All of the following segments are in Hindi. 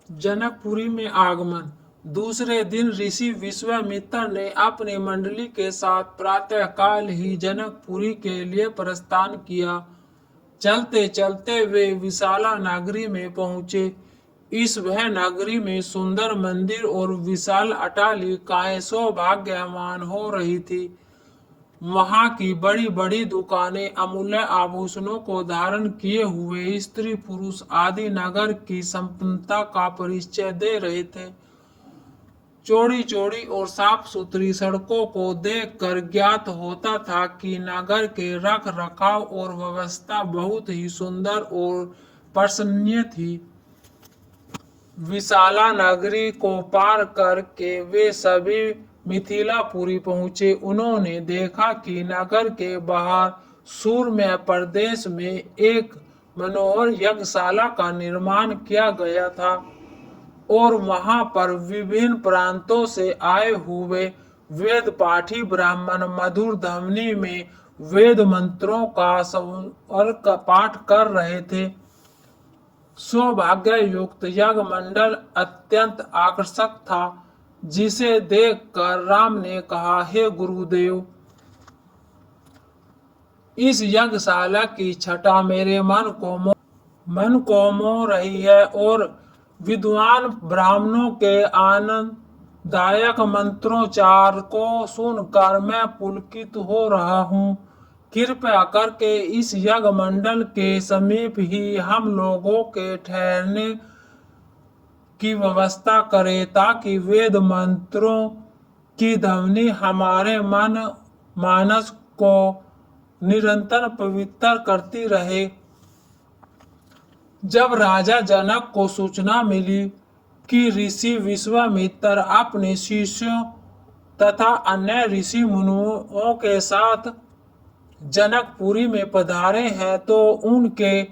जनकपुरी में आगमन। दूसरे दिन ऋषि विश्वामित्र ने अपनी मंडली के साथ प्रातःकाल ही जनकपुरी के लिए प्रस्थान किया। चलते चलते वे विशाला नगरी में पहुंचे। इस वह नगरी में सुंदर मंदिर और विशाल अट्टालिकाएं सौभाग्यवान हो रही थी। वहां की बड़ी बड़ी दुकानें अमूल्य आभूषणों को धारण किए हुए स्त्री पुरुष आदि नगर की संपन्नता का परिचय दे रहे थे। चौड़ी चौड़ी और साफ सुथरी सड़कों को देखकर ज्ञात होता था कि नगर के रख रखाव और व्यवस्था बहुत ही सुंदर और प्रशंसनीय थी। विशाला नगरी को पार करके वे सभी मिथिलापुरी पहुंचे। उन्होंने देखा कि नगर के बाहर सूरम्य प्रदेश में एक मनोहर यज्ञशाला का निर्माण किया गया था और वहां पर विभिन्न प्रांतों से आए हुए वेद पाठी ब्राह्मण मधुर ध्वनि में वेद मंत्रों का स्वर का पाठ कर रहे थे। सौभाग्य युक्त यज्ञ मंडल अत्यंत आकर्षक था, जिसे देखकर राम ने कहा, हे गुरुदेव, इस यज्ञशाला की छटा मेरे मन को मोह रही है और विद्वान ब्राह्मणों के आनंददायक मंत्रोच्चार को सुनकर मैं पुलकित हो रहा हूँ। कृपया करके इस यज्ञ मंडल के समीप ही हम लोगों के ठहरने की व्यवस्था करें, ताकि वेद मंत्रों की ध्वनि हमारे मन मानस को निरंतर पवित्र करती रहे। जब राजा जनक को सूचना मिली कि ऋषि विश्वामित्र अपने शिष्यों तथा अन्य ऋषि मुनियों के साथ जनकपुरी में पधारे हैं, तो उनके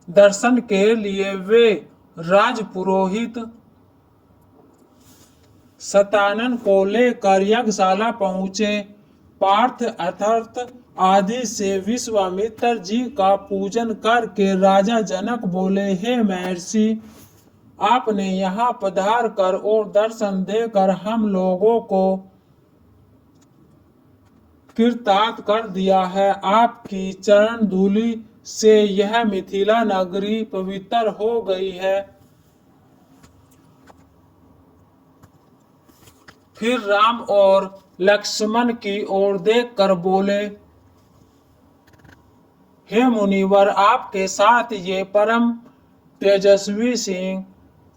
दर्शन के लिए वे राजपुरोहित सतानन को लेकर यज्ञशाला पहुंचे। पार्थ अथर्थ आदि से विश्वामित्र जी का पूजन करके राजा जनक बोले, हे महर्षि, आपने यहाँ पधार कर और दर्शन देकर हम लोगों को कृतार्थ कर दिया है। आपकी चरण धूलि से यह मिथिला नगरी पवित्र हो गई है। फिर राम और लक्ष्मण की ओर देखकर बोले, हे मुनिवर, आपके साथ ये परम तेजस्वी सिंह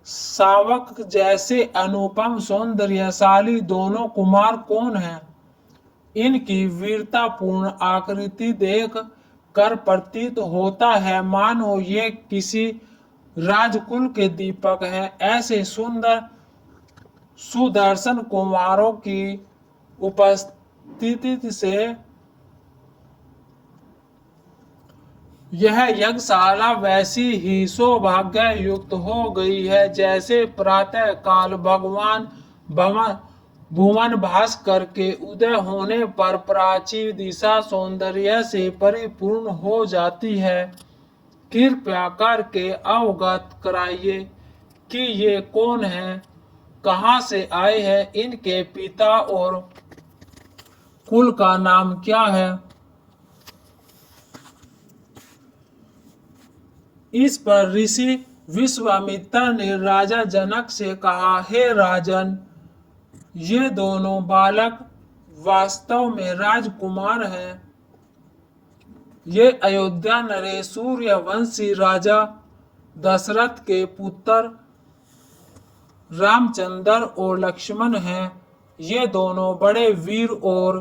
शावक जैसे अनुपम सौंदर्यशाली दोनों कुमार कौन हैं? इनकी वीरतापूर्ण आकृति देख कर प्रतीत होता है मानो ये किसी राजकुल के दीपक हैं। ऐसे सुंदर सुदर्शन कुमारों की उपस्थिति से यह यज्ञशाला वैसी ही सौभाग्य युक्त हो गई है, जैसे प्रातः काल भगवान भुवन भास्कर के उदय होने पर प्राचीन दिशा सौंदर्य से परिपूर्ण हो जाती है। कृपया करके अवगत कराइए कि ये कौन है, कहाँ से आए हैं, इनके पिता और कुल का नाम क्या है। इस पर ऋषि विश्वामित्र ने राजा जनक से कहा, हे राजन, ये दोनों बालक वास्तव में राजकुमार हैं। ये अयोध्या नरेश सूर्यवंशी राजा दशरथ के पुत्र रामचंद्र और लक्ष्मण हैं। ये दोनों बड़े वीर और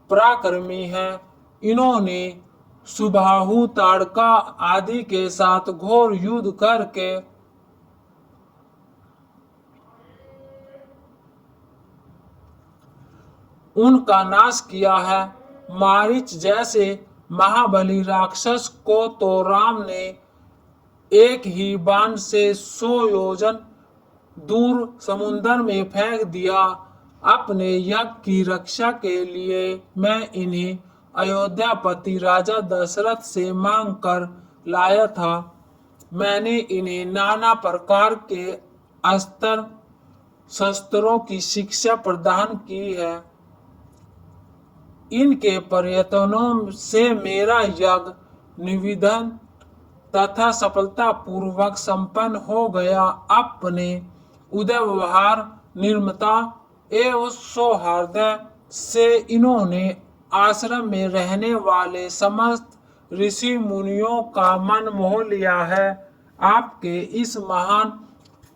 पराक्रमी हैं। इन्होंने सुबाहु ताड़का आदि के साथ घोर युद्ध करके उनका नाश किया है। मारीच जैसे महाबली राक्षस को तो राम ने एक ही बाण से 100 योजन दूर समुद्र में फेंक दिया। अपने यज्ञ की रक्षा के लिए मैं इन्हें अयोध्यापति राजा दशरथ से मांग कर लाया था। मैंने इन्हें नाना प्रकार के अस्त्र शस्त्रों की शिक्षा प्रदान की है। इनके प्रयत्नों से मेरा यज्ञ निवेदन तथा सफलता पूर्वक संपन्न हो गया। अपने उदय व्यवहार, निर्मता एवं सौहार्द से इन्होंने आश्रम में रहने वाले समस्त ऋषि मुनियों का मन मोह लिया है। आपके इस महान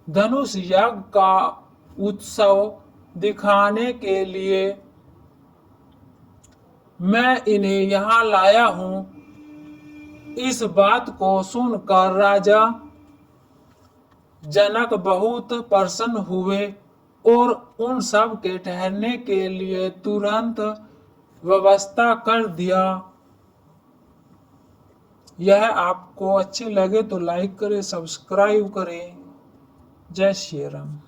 धनुष यज्ञ का उत्सव दिखाने के लिए मैं इन्हें यहाँ लाया हूँ। इस बात को सुनकर राजा जनक बहुत प्रसन्न हुए और उन सब के ठहरने के लिए तुरंत व्यवस्था कर दिया। यह आपको अच्छे लगे तो लाइक करें, सब्सक्राइब करें। जय श्री राम।